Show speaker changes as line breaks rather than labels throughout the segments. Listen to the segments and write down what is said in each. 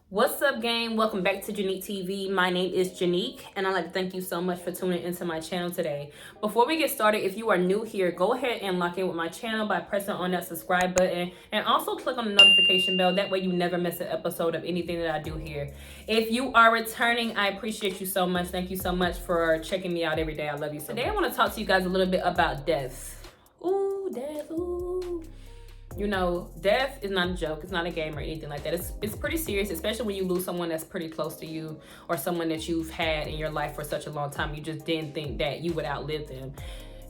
What's up, gang? Welcome back to Janique TV. My name is Janique, and I'd like to thank you so much for tuning into my channel today. Before we get started, if you are new here, go ahead and lock in with my channel by pressing on that subscribe button and also click on the notification bell. That way you never miss an episode of anything that I do here. If you are returning, I appreciate you so much. Thank you so much for checking me out every day. I love you so much. Today I want to talk to you guys a little bit about death. Ooh, death, ooh. You know, death is not a joke. It's not a game or anything like that. It's pretty serious, especially when you lose someone that's pretty close to you or someone that you've had in your life for such a long time. You just didn't think that you would outlive them.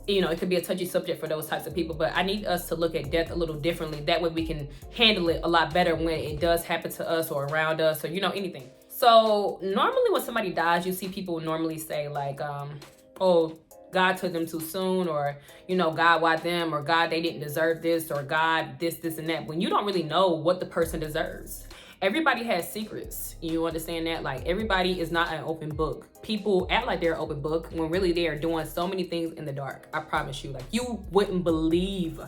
You know, it could be a touchy subject for those types of people, but I need us to look at death a little differently. That way we can handle it a lot better when it does happen to us or around us or, anything. So normally when somebody dies, you see people normally say like, oh, God took them too soon, or, God, why them, or God, they didn't deserve this, or God, this, and that, when you don't really know what the person deserves. Everybody has secrets. You understand that? Like, everybody is not an open book. People act like they're an open book when really they are doing so many things in the dark. I promise you. Like, you wouldn't believe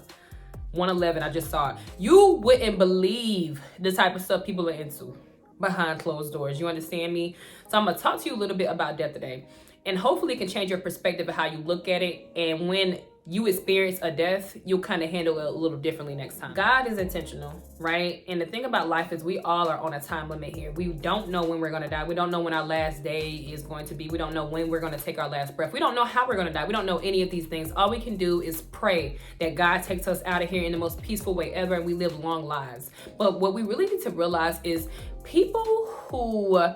111, I just saw it. You wouldn't believe the type of stuff people are into behind closed doors. You understand me? So I'm going to talk to you a little bit about death today. And hopefully it can change your perspective of how you look at it. And when you experience a death, you'll kind of handle it a little differently next time. God is intentional, right? And the thing about life is we all are on a time limit here. We don't know when we're going to die. We don't know when our last day is going to be. We don't know when we're going to take our last breath. We don't know how we're going to die. We don't know any of these things. All we can do is pray that God takes us out of here in the most peaceful way ever and we live long lives. But what we really need to realize is people who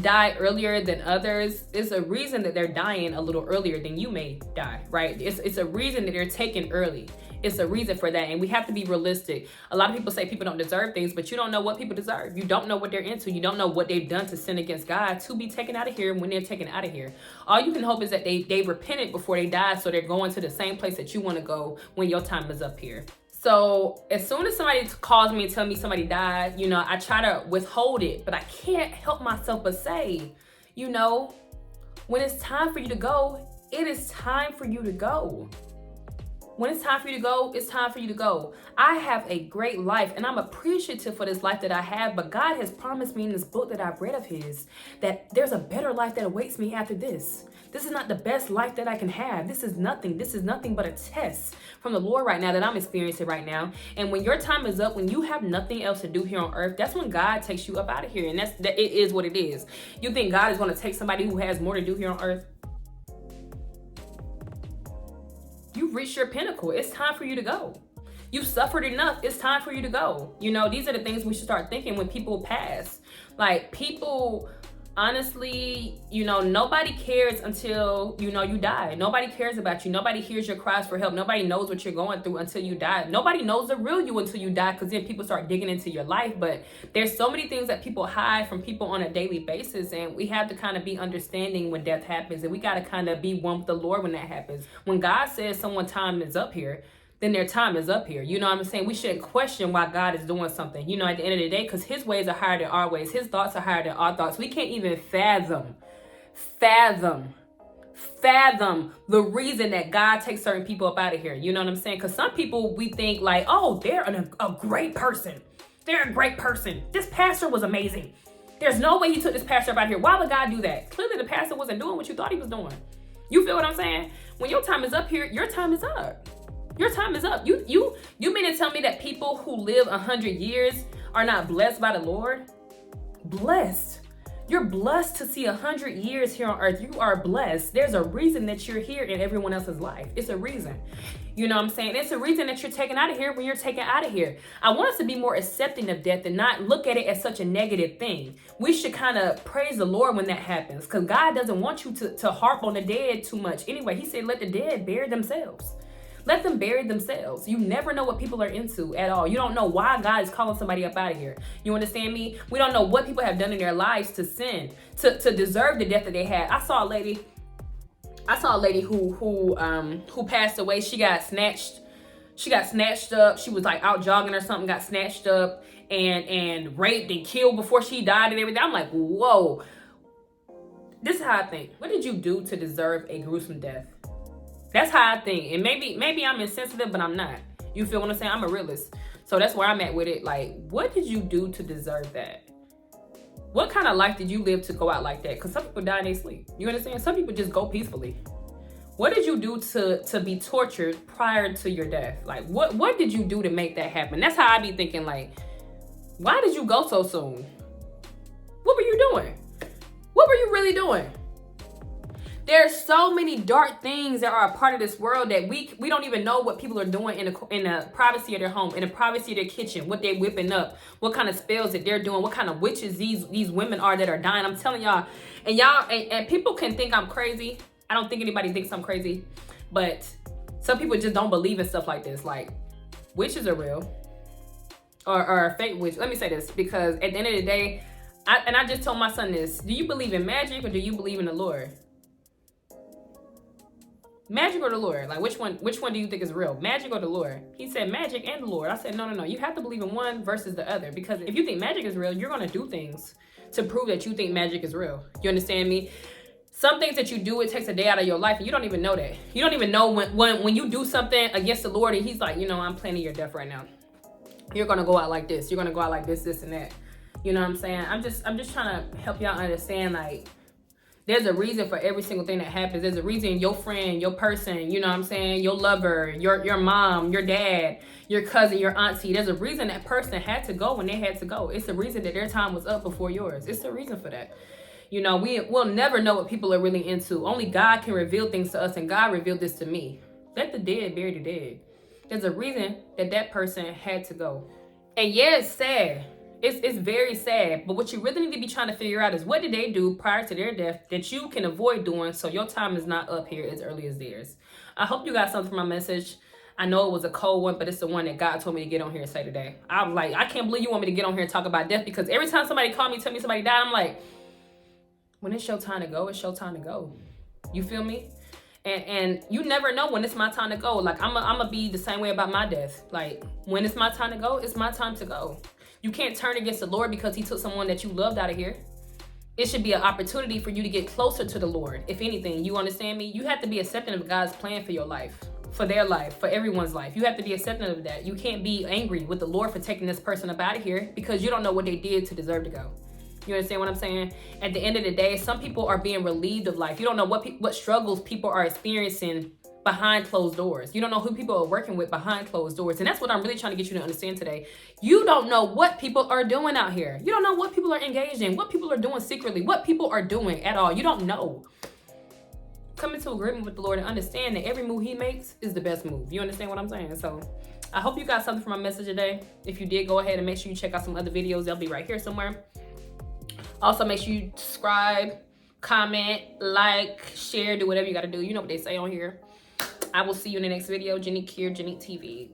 die earlier than others, is a reason that they're dying a little earlier than you may die, right? It's a reason that they're taken early. It's a reason for that, and we have to be realistic. A lot of people say people don't deserve things, but you don't know what people deserve. You don't know what they're into. You don't know what they've done to sin against God to be taken out of here when they're taken out of here. All you can hope is that they repented before they died, so they're going to the same place that you want to go when your time is up here. So as soon as somebody calls me and tell me somebody died, I try to withhold it, but I can't help myself but say, when it's time for you to go, it is time for you to go. When it's time for you to go, it's time for you to go. I have a great life and I'm appreciative for this life that I have, but God has promised me in this book that I've read of his that there's a better life that awaits me after this. This is not the best life that I can have. This is nothing but a test from the Lord right now that I'm experiencing right now. And when your time is up, when you have nothing else to do here on earth, that's when God takes you up out of here. And it is what it is. You think God is going to take somebody who has more to do here on earth? You've reached your pinnacle. It's time for you to go. You've suffered enough. It's time for you to go. These are the things we should start thinking when people pass. Like, people, honestly, nobody cares until, you die. Nobody cares about you. Nobody hears your cries for help. Nobody knows what you're going through until you die. Nobody knows the real you until you die, because then people start digging into your life. But there's so many things that people hide from people on a daily basis, and we have to kind of be understanding when death happens, and we got to kind of be one with the Lord when that happens. When God says someone's time is up here, then their time is up here. You know what I'm saying? We shouldn't question why God is doing something, at the end of the day, because his ways are higher than our ways. His thoughts are higher than our thoughts. We can't even fathom the reason that God takes certain people up out of here. You know what I'm saying? Because some people, we think like, oh, they're a great person. They're a great person. This pastor was amazing. There's no way he took this pastor up out of here. Why would God do that? Clearly the pastor wasn't doing what you thought he was doing. You feel what I'm saying? When your time is up here, your time is up. Your time is up. You mean to tell me that people who live 100 years are not blessed by the Lord? Blessed. You're blessed to see 100 years here on earth. You are blessed. There's a reason that you're here in everyone else's life. It's a reason. You know what I'm saying? It's a reason that you're taken out of here when you're taken out of here. I want us to be more accepting of death and not look at it as such a negative thing. We should kind of praise the Lord when that happens, because God doesn't want you to harp on the dead too much. Anyway, he said, let the dead bury themselves. Let them bury themselves. You never know what people are into at all. You don't know why God is calling somebody up out of here. You understand me? We don't know what people have done in their lives to sin, to deserve the death that they had. I saw a lady who passed away. She got snatched up. She was like out jogging or something, got snatched up and raped and killed before she died and everything. I'm like, whoa. This is how I think. What did you do to deserve a gruesome death? That's how I think. And maybe I'm insensitive, but I'm not. You feel what I'm saying? I'm a realist. So that's where I'm at with it. Like, what did you do to deserve that? What kind of life did you live to go out like that? Because some people die in their sleep. You understand? Some people just go peacefully. What did you do to be tortured prior to your death? Like, what did you do to make that happen? That's how I be thinking, like, why did you go so soon? What were you doing? What were you really doing? There's so many dark things that are a part of this world that we don't even know what people are doing in the privacy of their home, in the privacy of their kitchen, what they're whipping up, what kind of spells that they're doing, what kind of witches these women are that are dying. I'm telling y'all, and people can think I'm crazy. I don't think anybody thinks I'm crazy, but some people just don't believe in stuff like this. Like, witches are real, or fake witches. Let me say this, because at the end of the day, I just told my son this: do you believe in magic or do you believe in the Lord? Magic or the Lord? Like, which one do you think is real? Magic or the Lord? He said magic and the Lord. I said, no. You have to believe in one versus the other, because if you think magic is real, you're going to do things to prove that you think magic is real. You understand me? Some things that you do, it takes a day out of your life, and you don't even know that. You don't even know when you do something against the Lord, and he's like, you know, I'm planning your death right now. You're going to go out like this. You're going to go out like this, this, and that. You know what I'm saying? I'm just trying to help y'all understand, like, there's a reason for every single thing that happens. There's a reason your friend, your person, you know what I'm saying, your lover, your mom, your dad, your cousin, your auntie. There's a reason that person had to go when they had to go. It's the reason that their time was up before yours. It's the reason for that. You know, we'll never know what people are really into. Only God can reveal things to us, and God revealed this to me. Let the dead bury the dead. There's a reason that person had to go. And yeah, it's sad. It's very sad, but what you really need to be trying to figure out is, what did they do prior to their death that you can avoid doing so your time is not up here as early as theirs. I hope you got something from my message. I know it was a cold one, but it's the one that God told me to get on here and say today. I'm like, I can't believe you want me to get on here and talk about death, because every time somebody call me, tell me somebody died, I'm like, when it's your time to go, it's your time to go. You feel me? And you never know when it's my time to go. Like, I'm gonna be the same way about my death. Like, when it's my time to go, it's my time to go. You can't turn against the Lord because he took someone that you loved out of here. It should be an opportunity for you to get closer to the Lord. If anything, you understand me? You have to be accepting of God's plan for your life, for their life, for everyone's life. You have to be accepting of that. You can't be angry with the Lord for taking this person up out of here, because you don't know what they did to deserve to go. You understand what I'm saying? At the end of the day, some people are being relieved of life. You don't know what struggles people are experiencing behind closed doors. You don't know who people are working with behind closed doors. And that's what I'm really trying to get you to understand today. You don't know what people are doing out here. You don't know what people are engaged in, what people are doing secretly, what people are doing at all. You don't know. Come into agreement with the Lord and understand that every move he makes is the best move. You understand what I'm saying? So I hope you got something from my message today. If you did, go ahead and make sure you check out some other videos. They'll be right here somewhere. Also, make sure you subscribe, comment, like, share, do whatever you got to do. You know what they say on here. I will see you in the next video. Janique here, Janique TV.